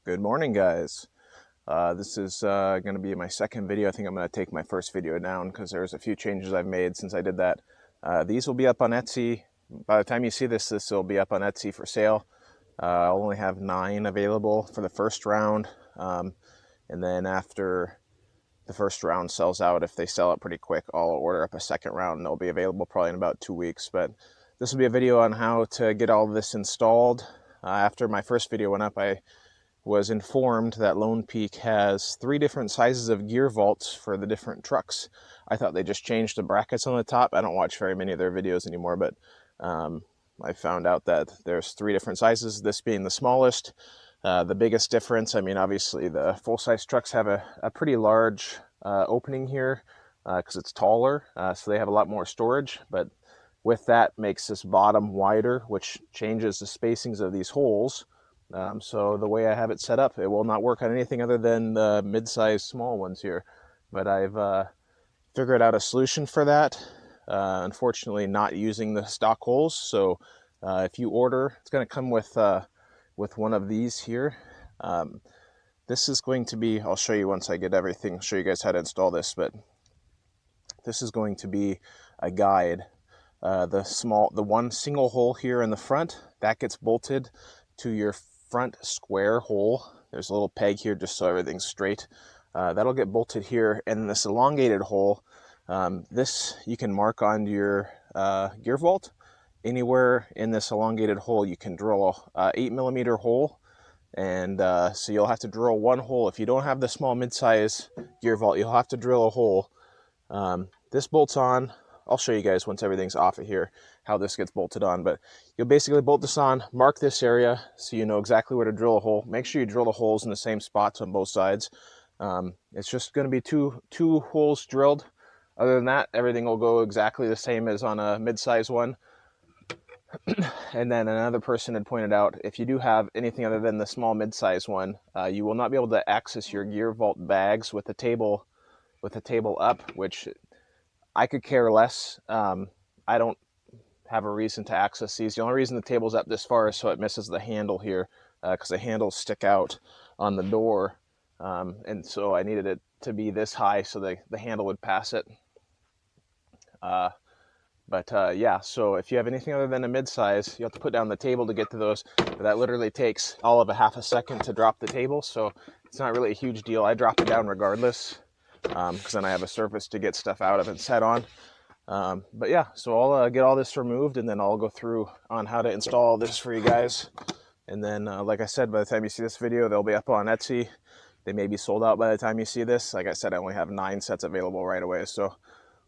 Good morning, guys. This is going to be my second video. I think I'm going to take my first video down because there's a few changes I've made since I did that. These will be up on Etsy. By the time you see this, this will be up on Etsy for sale. I'll only have 9 available for the first round. And then after the first round sells out, if they sell it pretty quick, I'll order up a second round and they'll be available probably in about 2 weeks. But this will be a video on how to get all of this installed. After my first video went up, I was informed that Lone Peak has 3 different sizes of gear vaults for the different trucks. I thought they just changed the brackets on the top. I don't watch very many of their videos anymore, but I found out that there's 3 different sizes, this being the smallest. The biggest difference, I mean, obviously the full-size trucks have a pretty large opening here because it's taller, so they have a lot more storage, but with that makes this bottom wider, which changes the spacings of these holes. So the way I have it set up, it will not work on anything other than the mid-size small ones here. But I've figured out a solution for that. Unfortunately, not using the stock holes. So if you order, it's going to come with one of these here. This is going to be, I'll show you once I get everything, show you guys how to install this, but this is going to be a guide. The one single hole here in the front, that gets bolted to your front square hole. There's a little peg here just so everything's straight. That'll get bolted here, and this elongated hole, this you can mark on your gear vault. Anywhere in this elongated hole you can drill a 8mm hole, and so you'll have to drill one hole. If you don't have the small mid-size gear vault, you'll have to drill a hole. This bolts on. I'll show you guys once everything's off of here how this gets bolted on, but you'll basically bolt this on, mark this area so you know exactly where to drill a hole. Make sure you drill the holes in the same spots on both sides. It's just going to be two holes drilled. Other than that, everything will go exactly the same as on a mid-size one. And then another person had pointed out, if you do have anything other than the small mid-size one, you will not be able to access your gear vault bags with the table up, which I could care less. I don't have a reason to access these. The only reason the table's up this far is so it misses the handle here, because the handles stick out on the door, and so I needed it to be this high so the handle would pass it. Yeah, so if you have anything other than a mid-size, you have to put down the table to get to those. But that literally takes all of a half a second to drop the table, so it's not really a huge deal. I drop it down regardless, because then I have a surface to get stuff out of and set on. But yeah, so I'll get all this removed, and then I'll go through on how to install this for you guys. And then, like I said, by the time you see this video, they'll be up on Etsy. They may be sold out by the time you see this. Like I said, I only have 9 sets available right away. So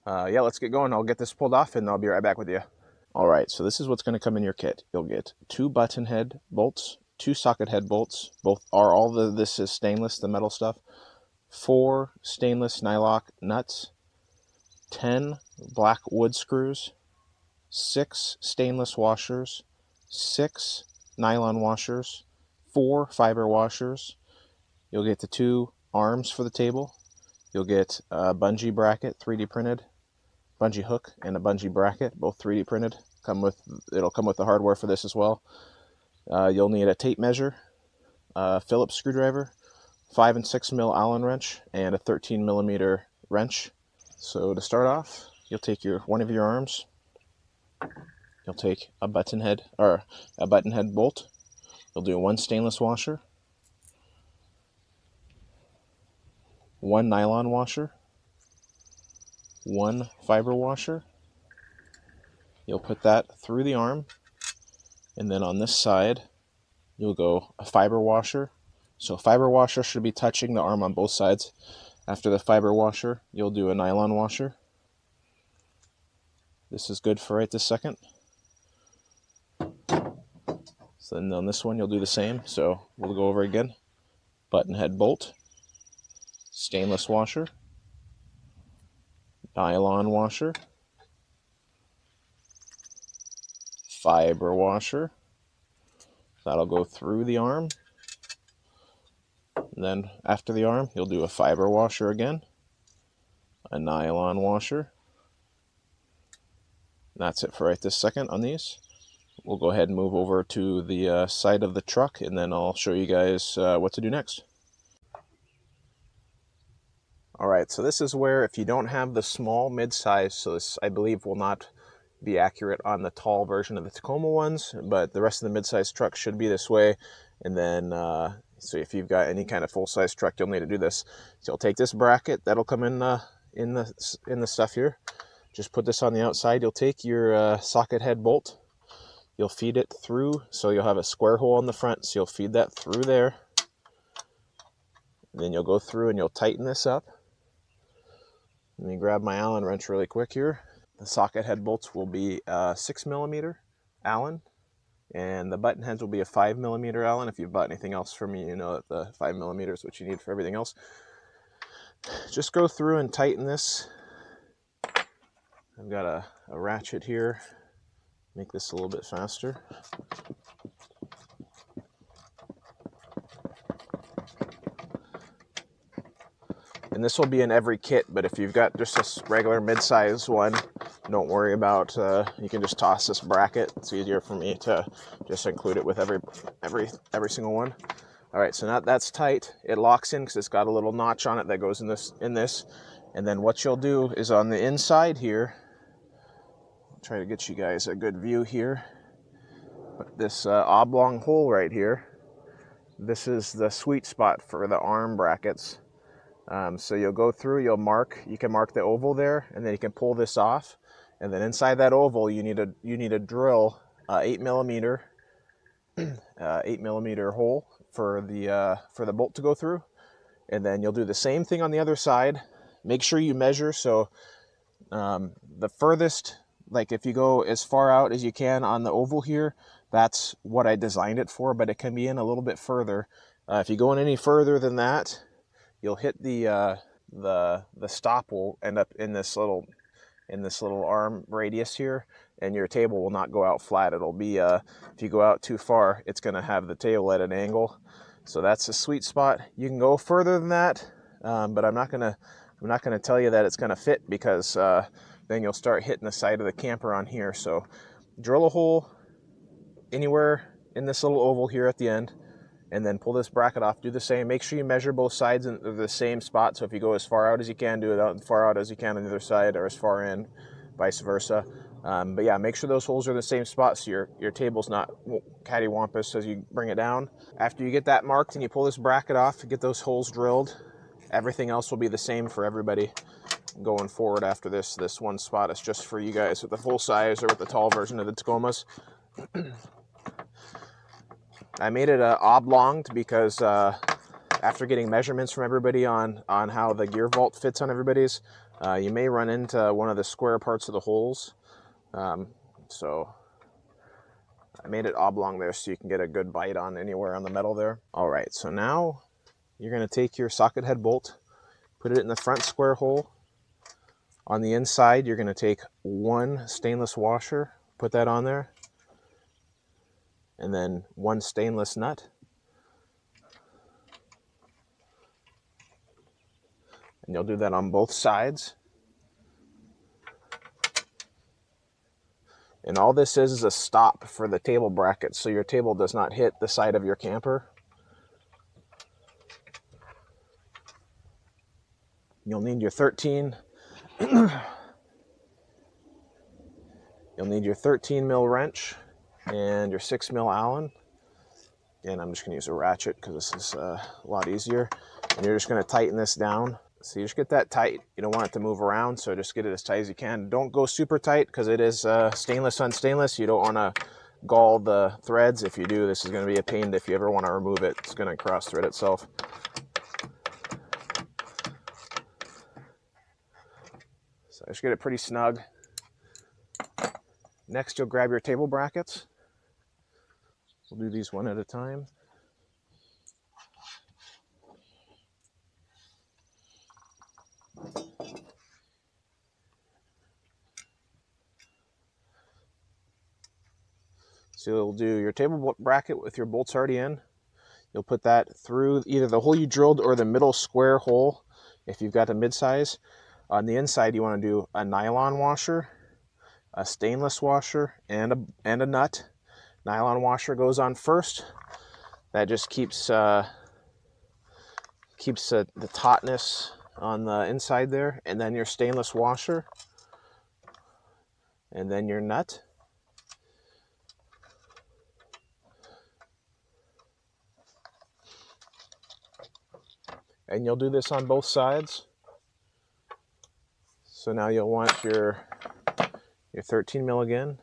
yeah, let's get going. I'll get this pulled off, and I'll be right back with you. All right, so this is what's going to come in your kit. You'll get 2 button head bolts, 2 socket head bolts. This is stainless, the metal stuff. 4 stainless nylock nuts, 10 black wood screws, 6 stainless washers, 6 nylon washers, 4 fiber washers. You'll get the 2 arms for the table. You'll get a bungee bracket, 3D printed, bungee hook, and a bungee bracket, both 3D printed. It'll come with the hardware for this as well. You'll need a tape measure, a Phillips screwdriver, 5 and 6mm Allen wrench, and a 13mm wrench. So to start off, you'll take one of your arms. You'll take a button head bolt. You'll do 1 stainless washer, 1 nylon washer, 1 fiber washer. You'll put that through the arm, and then on this side, you'll go a fiber washer. So fiber washer should be touching the arm on both sides. After the fiber washer, you'll do a nylon washer. This is good for right this second. So then on this one, you'll do the same. So we'll go over again. Button head bolt, stainless washer, nylon washer, fiber washer. That'll go through the arm. And then after the arm, you'll do a fiber washer again, a nylon washer. That's it for right this second on these. we'll go ahead and move over to the side of the truck, and then I'll show you guys what to do next. All right, so this is where if you don't have the small mid-size, so this I believe will not be accurate on the tall version of the Tacoma ones, but the rest of the mid-size truck should be this way. And then, so if you've got any kind of full-size truck, you'll need to do this. So you'll take this bracket that'll come in the stuff here. Just put this on the outside. You'll take your socket head bolt. You'll feed it through, so you'll have a square hole on the front. So you'll feed that through there. And then you'll go through and you'll tighten this up. Let me grab my Allen wrench really quick here. The socket head bolts will be 6mm Allen, and the button heads will be a 5mm Allen. If you've bought anything else from me, you know that the 5mm is what you need for everything else. Just go through and tighten this. I've got a ratchet here. Make this a little bit faster. And this will be in every kit, but if you've got just a regular mid-size one, don't worry about, you can just toss this bracket. It's easier for me to just include it with every single one. All right, so now that's tight. It locks in because it's got a little notch on it that goes in this. And then what you'll do is on the inside here, I'll try to get you guys a good view here. But this oblong hole right here, this is the sweet spot for the arm brackets. So you'll go through, you can mark the oval there, and then you can pull this off. And then inside that oval, you need to drill 8mm hole for the bolt to go through. And then you'll do the same thing on the other side. Make sure you measure. So the furthest, like if you go as far out as you can on the oval here, that's what I designed it for, but it can be in a little bit further. If you go in any further than that, you'll hit the stop will end up in this little arm radius here, and your table will not go out flat. It'll be if you go out too far, it's going to have the table at an angle. So that's the sweet spot. You can go further than that, but I'm not gonna tell you that it's going to fit, because then you'll start hitting the side of the camper on here. So drill a hole anywhere in this little oval here at the end, and then pull this bracket off. Do the same. Make sure you measure both sides in the same spot. So if you go as far out as you can, do it as far out as you can on the other side, or as far in, vice versa. But yeah, make sure those holes are in the same spot so your table's not cattywampus as you bring it down. After you get that marked and you pull this bracket off to get those holes drilled, everything else will be the same for everybody going forward after this. This one spot is just for you guys with the full size or with the tall version of the Tacomas. I made it oblonged because after getting measurements from everybody on how the gear vault fits on everybody's, you may run into one of the square parts of the holes. So I made it oblong there so you can get a good bite on anywhere on the metal there. All right, so now you're going to take your socket head bolt, put it in the front square hole. On the inside, you're going to take one stainless washer, put that on there, and then one stainless nut. And you'll do that on both sides. And all this is a stop for the table bracket, so your table does not hit the side of your camper. You'll need your 13 mil wrench and your 6mm Allen. Again, I'm just going to use a ratchet because this is a lot easier. And you're just going to tighten this down. So you just get that tight. You don't want it to move around, so just get it as tight as you can. Don't go super tight because it is stainless on stainless. You don't want to gall the threads. If you do, this is going to be a pain if you ever want to remove it. It's going to cross thread itself. So just get it pretty snug. Next, you'll grab your table brackets. We'll do these one at a time. So you'll do your table bracket with your bolts already in. You'll put that through either the hole you drilled or the middle square hole if you've got a mid-size. On the inside, you want to do a nylon washer, a stainless washer, and a nut. Nylon washer goes on first. That just keeps the tautness on the inside there, and then your stainless washer, and then your nut. And you'll do this on both sides. So now you'll want your 13 mil again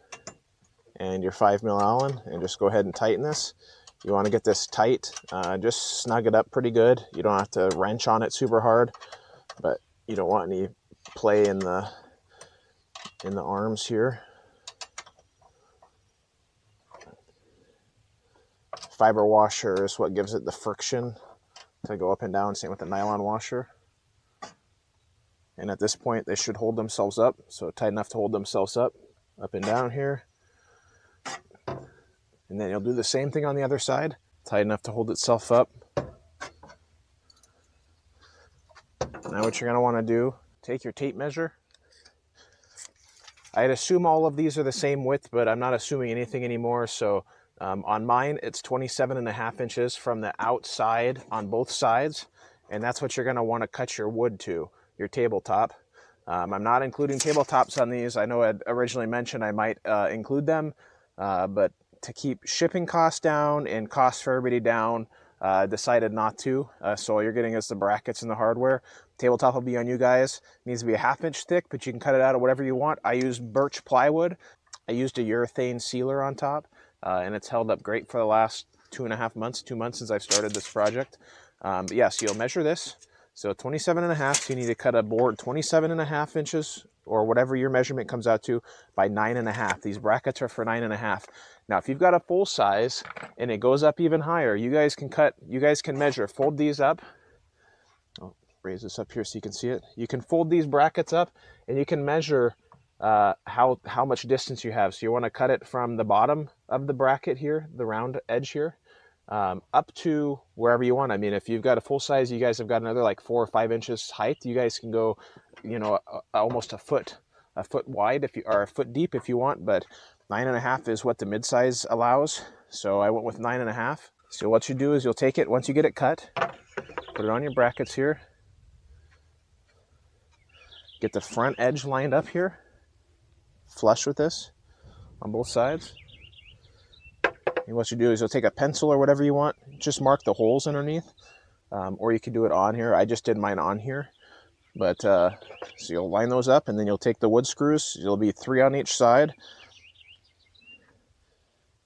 and your 5 mil Allen, and just go ahead and tighten this. You want to get this tight, just snug it up pretty good. You don't have to wrench on it super hard, but you don't want any play in the arms here. Fiber washer is what gives it the friction to go up and down, same with the nylon washer. And at this point, they should hold themselves up, so tight enough to hold themselves up and down here. And then you'll do the same thing on the other side, tight enough to hold itself up. Now what you're going to want to do, take your tape measure. I'd assume all of these are the same width, but I'm not assuming anything anymore. So on mine, it's 27.5 inches from the outside on both sides. And that's what you're going to want to cut your wood to, your tabletop. I'm not including tabletops on these. I know I'd originally mentioned I might include them, but to keep shipping costs down and costs for everybody down, decided not to. So all you're getting is the brackets and the hardware. Tabletop will be on you guys. It needs to be a 1/2 inch thick, but you can cut it out of whatever you want. I used birch plywood. I used a urethane sealer on top, and it's held up great for the last 2.5 months, 2 months since I've started this project. But yeah, so you'll measure this. So 27.5, so you need to cut a board 27.5 inches, or whatever your measurement comes out to, by 9.5. These brackets are for 9.5. Now, if you've got a full size and it goes up even higher, you guys can measure, fold these up. I'll raise this up here so you can see it. You can fold these brackets up and you can measure how much distance you have. So you want to cut it from the bottom of the bracket here, the round edge here, up to wherever you want. I mean, if you've got a full size, you guys have got another like 4 or 5 inches height. You guys can go, you know, almost a foot wide or a foot deep if you want, but 9.5 is what the mid-size allows. So I went with 9.5. So what you do is you'll take it, once you get it cut, put it on your brackets here, get the front edge lined up here, flush with this on both sides. And what you do is you'll take a pencil or whatever you want, just mark the holes underneath, or you can do it on here. I just did mine on here. But so you'll line those up, and then you'll take the wood screws. There'll be 3 on each side,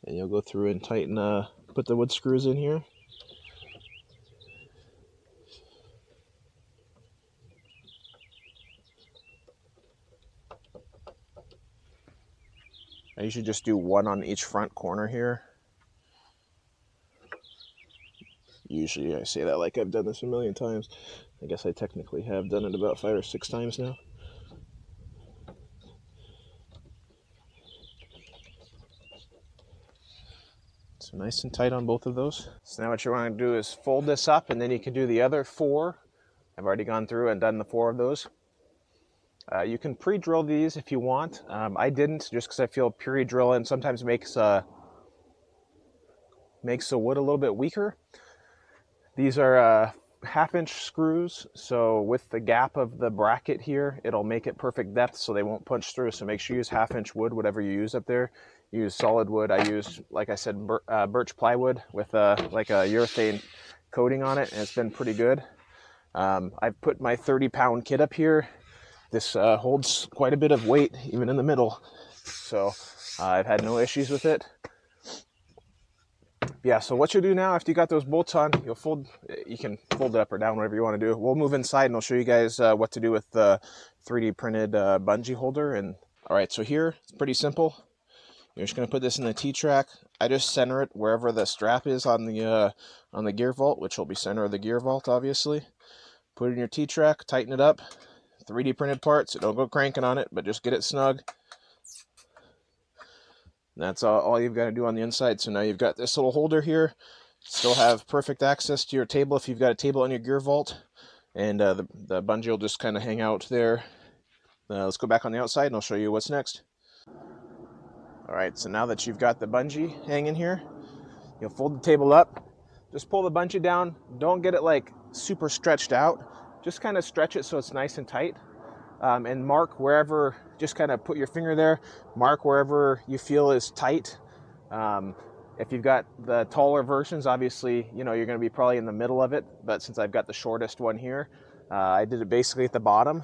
and you'll go through and tighten, put the wood screws in here. I usually just do 1 on each front corner here. Usually I say that like I've done this a million times. I guess I technically have done it about 5 or 6 times now. So nice and tight on both of those. So now what you want to do is fold this up, and then you can do the other 4. I've already gone through and done the 4 of those. You can pre-drill these if you want. I didn't, just because I feel pre-drilling sometimes makes the wood a little bit weaker. These are 1/2 inch screws, so with the gap of the bracket here, it'll make it perfect depth so they won't punch through. So make sure you use 1/2 inch wood, whatever you use up there. Use solid wood. I use, like I said, birch plywood with like a urethane coating on it, and it's been pretty good. I've put my 30-pound kit up here. This holds quite a bit of weight, even in the middle. So I've had no issues with it. Yeah, so what you'll do now, after you got those bolts on, you can fold it up or down, whatever you want to do. We'll move inside and I'll show you guys what to do with the 3D printed bungee holder. And all right, so here, it's pretty simple. You're just gonna put this in the T-track. I just center it wherever the strap is on the gear vault, which will be center of the gear vault, obviously. Put it in your T-track, tighten it up. 3D printed parts, so don't go cranking on it, but just get it snug. And that's all you've got to do on the inside. So now you've got this little holder here. Still have perfect access to your table if you've got a table on your gear vault. And the bungee will just kind of hang out there. Let's go back on the outside and I'll show you what's next. All right, so now that you've got the bungee hanging here, you'll fold the table up, just pull the bungee down. Don't get it like super stretched out. Just kind of stretch it so it's nice and tight. And mark wherever, just kind of put your finger there, mark wherever you feel is tight. If you've got the taller versions, obviously, you know, you're going to be probably in the middle of it. But since I've got the shortest one here, I did it basically at the bottom.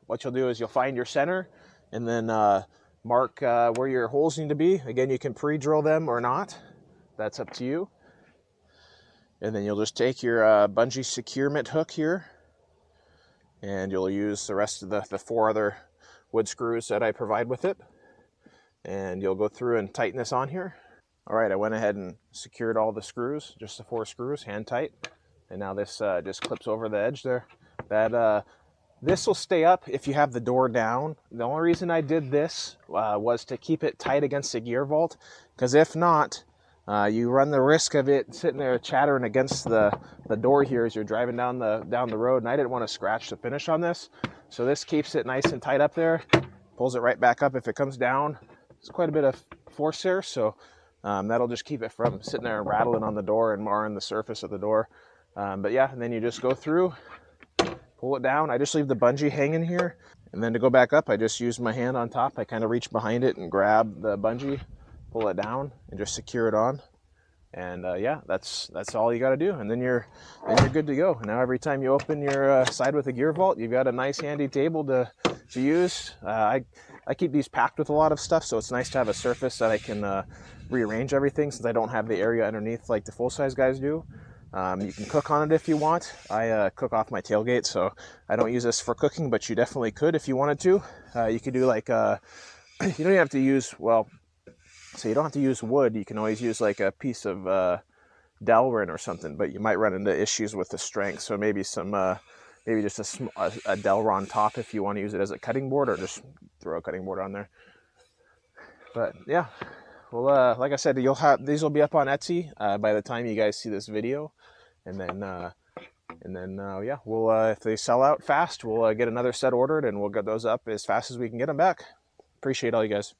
What you'll do is you'll find your center and then mark where your holes need to be. Again, you can pre-drill them or not. That's up to you. And then you'll just take your bungee securement hook here, and you'll use the rest of the 4 other wood screws that I provide with it. And you'll go through and tighten this on here. All right, I went ahead and secured all the screws, just the 4 screws, hand tight. And now this just clips over the edge there. This will stay up if you have the door down. The only reason I did this was to keep it tight against the gear vault, because if not, you run the risk of it sitting there chattering against the door here as you're driving down the road, and I didn't want to scratch the finish on this. So this keeps it nice and tight up there, pulls it right back up if it comes down. There's quite a bit of force there, so that'll just keep it from sitting there and rattling on the door and marring the surface of the door. But yeah, and then you just go through, pull it down. I just leave the bungee hanging here, and then to go back up, I just use my hand on top. I kind of reach behind it and grab the bungee, pull it down, and just secure it on. And yeah, that's all you got to do, and then you're good to go. Now every time you open your side with a gear vault, you've got a nice handy table to use. I keep these packed with a lot of stuff, so it's nice to have a surface that I can rearrange everything, since I don't have the area underneath like the full-size guys do. You can cook on it if you want. I cook off my tailgate, so I don't use this for cooking, but you definitely could if you wanted to. You could do like, you don't even have to use, well, so you don't have to use wood. You can always use like a piece of Delrin or something, but you might run into issues with the strength. So maybe some, maybe just a Delron top if you want to use it as a cutting board, or just throw a cutting board on there. But yeah, well, like I said, these will be up on Etsy by the time you guys see this video, and then yeah, we'll if they sell out fast, we'll get another set ordered, and we'll get those up as fast as we can get them back. Appreciate all you guys.